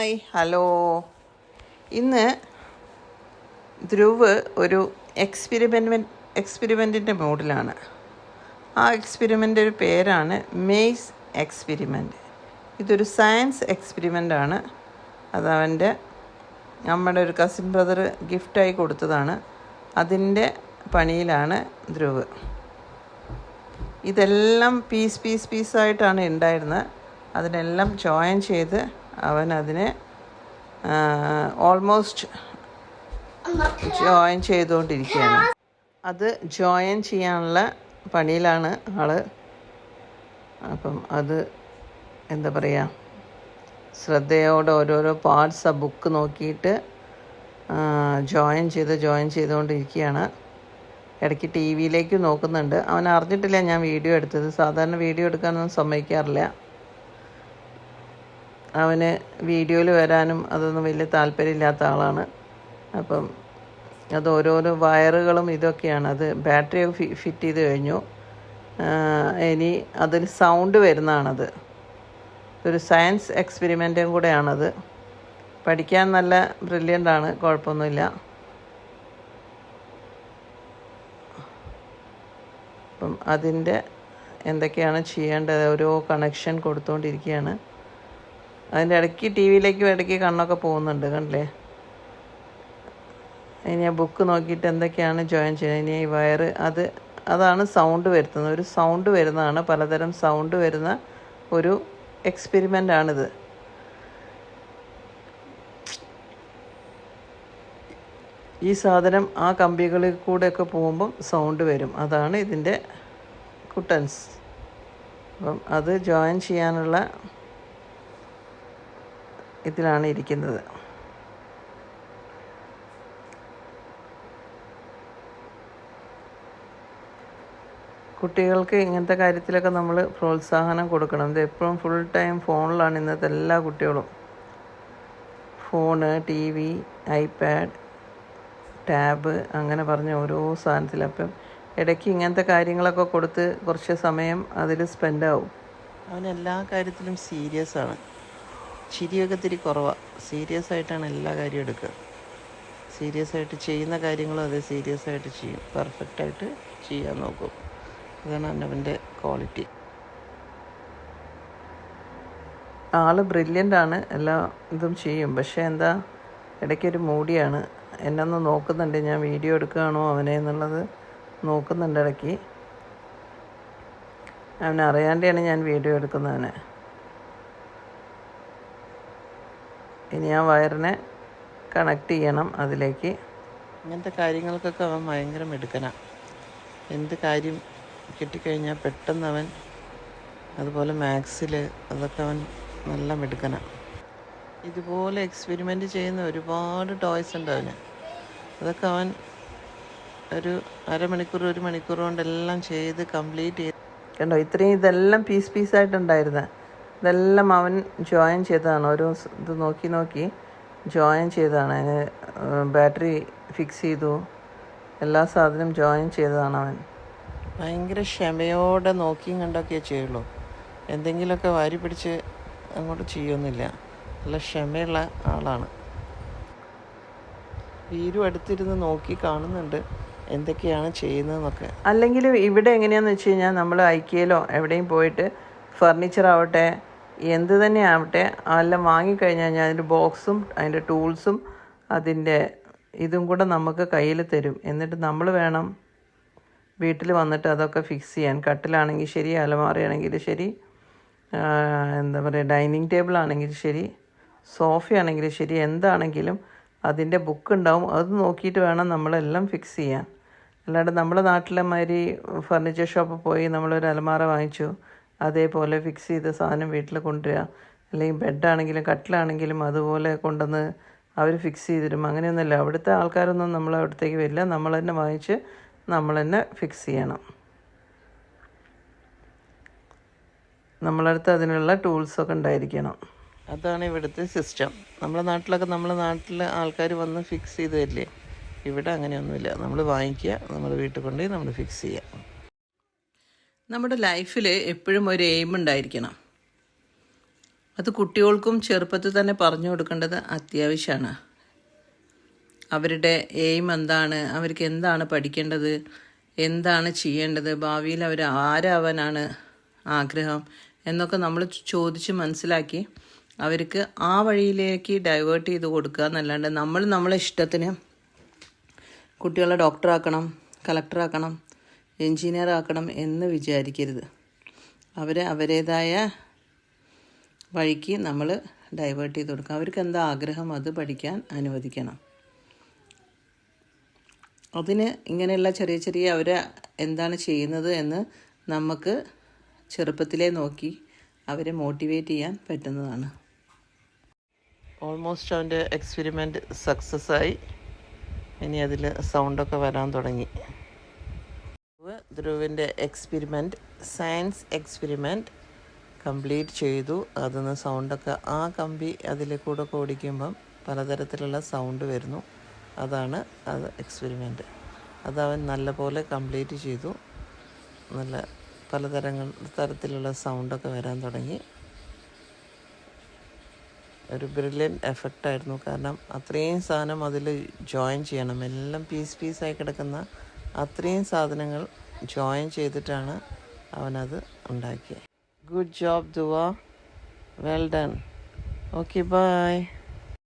Hi hello. ഇന്ന് ധ്രുവ് ഒരു എക്സ്പെരിമെൻറ്റിൻ്റെ മൂഡിലാണ്. ആ എക്സ്പെരിമെൻ്റ് ഒരു പേരാണ് മെയ്സ് എക്സ്പെരിമെൻറ്റ്. ഇതൊരു സയൻസ് എക്സ്പെരിമെൻ്റാണ്. അതവൻ്റെ നമ്മുടെ ഒരു കസിൻ ബ്രദർ ഗിഫ്റ്റായി കൊടുത്തതാണ്. അതിൻ്റെ പണിയിലാണ് ധ്രുവ്. ഇതെല്ലാം പീസായിട്ടാണ് ഉണ്ടായിരുന്നത്. അതിനെല്ലാം ജോയിൻ ചെയ്ത് അവൻ അതിനെ ഓൾമോസ്റ്റ് ജോയിൻ ചെയ്തുകൊണ്ടിരിക്കുകയാണ്. അത് ജോയിൻ ചെയ്യാനുള്ള പണിയിലാണ് ആള്. അപ്പം അത് എന്താ പറയുക, ശ്രദ്ധയോടെ ഓരോരോ പാർട്സ് ആ ബുക്ക് നോക്കിയിട്ട് ജോയിൻ ചെയ്തുകൊണ്ടിരിക്കുകയാണ്. ഇടയ്ക്ക് ടി വിയിലേക്ക് നോക്കുന്നുണ്ട്. അവൻ അറിഞ്ഞിട്ടില്ല ഞാൻ വീഡിയോ എടുത്തത്. സാധാരണ വീഡിയോ എടുക്കാനൊന്നും സമ്മതിക്കാറില്ല. അവന് വീഡിയോയിൽ വരാനും അതൊന്നും വലിയ താല്പര്യമില്ലാത്ത ആളാണ്. അപ്പം അത് ഓരോരോ വയറുകളും ഇതൊക്കെയാണ്. അത് ബാറ്ററി ഫിറ്റ് ചെയ്ത് കഴിഞ്ഞു. ഇനി അതിൽ സൗണ്ട് വരുന്നതാണത്. ഒരു സയൻസ് എക്സ്പെരിമെൻറ്റും കൂടെയാണത്. പഠിക്കാൻ നല്ല ബ്രില്യൻ്റാണ്, കുഴപ്പമൊന്നുമില്ല. അപ്പം അതിൻ്റെ എന്തൊക്കെയാണ് ചെയ്യേണ്ടത്, ഓരോ കണക്ഷൻ കൊടുത്തുകൊണ്ടിരിക്കുകയാണ്. അതിൻ്റെ ഇടയ്ക്ക് ടി വിയിലേക്കും ഇടയ്ക്ക് കണ്ണൊക്കെ പോകുന്നുണ്ട്, കണ്ടില്ലേ. ഇനി ആ ബുക്ക് നോക്കിയിട്ട് എന്തൊക്കെയാണ് ജോയിൻ ചെയ്യുന്നത്. ഇനി ഈ വയറ് അതാണ് സൗണ്ട് വരുത്തുന്നത്. ഒരു സൗണ്ട് വരുന്നതാണ്, പലതരം സൗണ്ട് വരുന്ന ഒരു എക്സ്പെരിമെൻ്റാണിത്. ഈ സാധനം ആ കമ്പികളിൽ കൂടെയൊക്കെ പോകുമ്പം സൗണ്ട് വരും. അതാണ് ഇതിൻ്റെ കുട്ടൻസ്. അപ്പം അത് ജോയിൻ ചെയ്യാനുള്ള ഇതിലാണ് ഇരിക്കുന്നത്. കുട്ടികൾക്ക് ഇങ്ങനത്തെ കാര്യത്തിലൊക്കെ നമ്മൾ പ്രോത്സാഹനം കൊടുക്കണം. ഇത് എപ്പോഴും ഫുൾ ടൈം ഫോണിലാണ് ഇന്നത്തെ എല്ലാ കുട്ടികളും. Phone, TV, iPad, tab അങ്ങനെ പറഞ്ഞ ഓരോ സാധനത്തിൽ. അപ്പം ഇടയ്ക്ക് ഇങ്ങനത്തെ കാര്യങ്ങളൊക്കെ കൊടുത്ത് കുറച്ച് സമയം അതിൽ സ്പെൻഡാവും. അവൻ എല്ലാ കാര്യത്തിലും സീരിയസ് ആണ്. ചിരിയൊക്കെ ഇത്തിരി കുറവാണ്. സീരിയസ് ആയിട്ടാണ് എല്ലാ കാര്യവും എടുക്കുക. സീരിയസ് ആയിട്ട് ചെയ്യുന്ന കാര്യങ്ങളും അതേ സീരിയസ് ആയിട്ട് ചെയ്യും. പെർഫെക്റ്റായിട്ട് ചെയ്യാൻ നോക്കും. അതാണ് അവൻ്റെ ക്വാളിറ്റി. ആൾ ബ്രില്യൻ്റാണ്, എല്ലാ ഇതും ചെയ്യും. പക്ഷേ എന്താ, ഇടയ്ക്കൊരു മൂടിയാണ്. എന്നെ ഒന്ന് നോക്കുന്നുണ്ട്, ഞാൻ വീഡിയോ എടുക്കുകയാണോ അവനെ എന്നുള്ളത് നോക്കുന്നുണ്ട് ഇടയ്ക്ക്. അവനറിയാണ്ടാണ് ഞാൻ വീഡിയോ എടുക്കുന്നവനെ. ഇനി ആ വയറിനെ കണക്ട് ചെയ്യണം അതിലേക്ക്. ഇങ്ങനത്തെ കാര്യങ്ങൾക്കൊക്കെ അവൻ ഭയങ്കര മിടുക്കനാണ്. എന്ത് കാര്യം കിട്ടിക്കഴിഞ്ഞാൽ പെട്ടെന്ന് അവൻ, അതുപോലെ മാത്സിൽ അതൊക്കെ അവൻ നല്ല മിടുക്കനാണ്. ഇതുപോലെ എക്സ്പെരിമെൻറ്റ് ചെയ്യുന്ന ഒരുപാട് ടോയ്സ് ഉണ്ട് അവന്. അതൊക്കെ അവൻ ഒരു അരമണിക്കൂർ 1 മണിക്കൂർ കൊണ്ടെല്ലാം ചെയ്ത് കംപ്ലീറ്റ് ചെയ്ത് കണ്ടോ. ഇത്രയും ഇതെല്ലാം പീസായിട്ടുണ്ടായിരുന്നത്. ഇതെല്ലാം അവൻ ജോയിൻ ചെയ്തതാണ്. ഓരോ ഇത് നോക്കി ജോയിൻ ചെയ്തതാണ്. അതിന് ബാറ്ററി ഫിക്സ് ചെയ്തു, എല്ലാ സാധനവും ജോയിൻ ചെയ്തതാണ് അവൻ. ഭയങ്കര ക്ഷമയോടെ നോക്കിയും കണ്ടൊക്കെ ചെയ്യുള്ളൂ. എന്തെങ്കിലുമൊക്കെ വാരി പിടിച്ച് അങ്ങോട്ട് ചെയ്യൊന്നുമില്ല. നല്ല ക്ഷമയുള്ള ആളാണ്. വീരും അടുത്തിരുന്ന് നോക്കി കാണുന്നുണ്ട് എന്തൊക്കെയാണ് ചെയ്യുന്നതെന്നൊക്കെ. അല്ലെങ്കിൽ ഇവിടെ എങ്ങനെയാണെന്ന് വെച്ച് കഴിഞ്ഞാൽ നമ്മൾ ഐക്യയിലോ എവിടെയും പോയിട്ട് ഫർണിച്ചർ ആവട്ടെ എന്ത് തന്നെ ആവട്ടെ എല്ലാം വാങ്ങിക്കഴിഞ്ഞ് കഴിഞ്ഞാൽ അതിൻ്റെ ബോക്സും അതിൻ്റെ ടൂൾസും അതിൻ്റെ ഇതും കൂടെ നമുക്ക് കയ്യിൽ തരും. എന്നിട്ട് നമ്മൾ വേണം വീട്ടിൽ വന്നിട്ട് അതൊക്കെ ഫിക്സ് ചെയ്യാൻ. കട്ടിലാണെങ്കിൽ ശരി, അലമാരയാണെങ്കിൽ ശരി, എന്താ പറയുക, ഡൈനിങ് ടേബിൾ ആണെങ്കിൽ ശരി, സോഫയാണെങ്കിൽ ശരി, എന്താണെങ്കിലും അതിൻ്റെ ബുക്ക് ഉണ്ടാവും. അത് നോക്കിയിട്ട് വേണം നമ്മളെല്ലാം ഫിക്സ് ചെയ്യാൻ. അല്ലാണ്ട് നമ്മുടെ നാട്ടിലെ മാതിരി ഫർണിച്ചർ ഷോപ്പിൽ പോയി നമ്മളൊരു അലമാര വാങ്ങിച്ചു അതേപോലെ ഫിക്സ് ചെയ്ത സാധനം വീട്ടിൽ കൊണ്ടുവരിക. അല്ലെങ്കിൽ ബെഡാണെങ്കിലും കട്ടിലാണെങ്കിലും അതുപോലെ കൊണ്ടുവന്ന് അവർ ഫിക്സ് ചെയ്ത് തരും. അങ്ങനെയൊന്നുമില്ല. അവിടുത്തെ ആൾക്കാരൊന്നും നമ്മൾ അവിടത്തേക്ക് വരില്ല. നമ്മൾ തന്നെ വാങ്ങിച്ച് നമ്മൾ തന്നെ ഫിക്സ് ചെയ്യണം. നമ്മളടുത്ത് അതിനുള്ള ടൂൾസൊക്കെ ഉണ്ടായിരിക്കണം. അതാണ് ഇവിടുത്തെ സിസ്റ്റം. നമ്മുടെ നാട്ടിലെ ആൾക്കാർ വന്ന് ഫിക്സ് ചെയ്ത് തരില്ലേ. ഇവിടെ അങ്ങനെയൊന്നുമില്ല. നമ്മൾ വാങ്ങിക്കുക, നമ്മൾ വീട്ടിൽ കൊണ്ടുപോയി നമ്മൾ ഫിക്സ് ചെയ്യുക. നമ്മുടെ ലൈഫിൽ എപ്പോഴും ഒരു എയിം ഉണ്ടായിരിക്കണം. അത് കുട്ടികൾക്കും ചെറുപ്പത്തിൽ തന്നെ പറഞ്ഞു കൊടുക്കേണ്ടത് അത്യാവശ്യമാണ്. അവരുടെ എയിം എന്താണ്, അവർക്ക് എന്താണ് പഠിക്കേണ്ടത്, എന്താണ് ചെയ്യേണ്ടത്, ഭാവിയിൽ അവർ ആരാവാനാണ് ആഗ്രഹം എന്നൊക്കെ നമ്മൾ ചോദിച്ച് മനസ്സിലാക്കി അവർക്ക് ആ വഴിയിലേക്ക് ഡൈവേർട്ട് ചെയ്ത് കൊടുക്കുക എന്നല്ലാണ്ട് നമ്മളെ ഇഷ്ടത്തിന് കുട്ടികളെ ഡോക്ടറാക്കണം, കളക്ടറാക്കണം, എൻജിനീയറാക്കണം എന്ന് വിചാരിക്കരുത്. അവരേതായ വഴിക്ക് നമ്മൾ ഡൈവേർട്ട് ചെയ്ത് കൊടുക്കുക. അവർക്ക് എന്താ ആഗ്രഹം അത് പഠിക്കാൻ അനുവദിക്കണം. അതിന് ഇങ്ങനെയുള്ള ചെറിയ ചെറിയ അവർ എന്താണ് ചെയ്യുന്നത് എന്ന് നമുക്ക് ചെറുപ്പത്തിലേ നോക്കി അവരെ മോട്ടിവേറ്റ് ചെയ്യാൻ പറ്റുന്നതാണ്. ഓൾമോസ്റ്റ് അവൻ്റെ എക്സ്പെരിമെൻറ്റ് സക്സസ് ആയി. ഇനി അതിൽ സൗണ്ടൊക്കെ വരാൻ തുടങ്ങി. ധ്രുവിൻ്റെ സയൻസ് എക്സ്പെരിമെൻറ്റ് കംപ്ലീറ്റ് ചെയ്തു. അതിന്ന് സൗണ്ടൊക്കെ ആ കമ്പി അതിൽ കൂടെ ഓടിക്കുമ്പം പലതരത്തിലുള്ള സൗണ്ട് വരുന്നു. അതാണ് അത് എക്സ്പെരിമെൻറ്റ്. അതവൻ നല്ല പോലെ കംപ്ലീറ്റ് ചെയ്തു. നല്ല തരത്തിലുള്ള സൗണ്ടൊക്കെ വരാൻ തുടങ്ങി. ഒരു ബ്രില്യൻറ്റ് എഫക്റ്റായിരുന്നു. കാരണം അത്രയും സാധനം അതിൽ ജോയിൻ ചെയ്യണം. എല്ലാം പീസായി കിടക്കുന്ന അത്രയും സാധനങ്ങൾ ജോയിൻ ചെയ്തിട്ടാണ് അവനത് ഉണ്ടാക്കിയത്. Good job Dua, well done. Okay, by.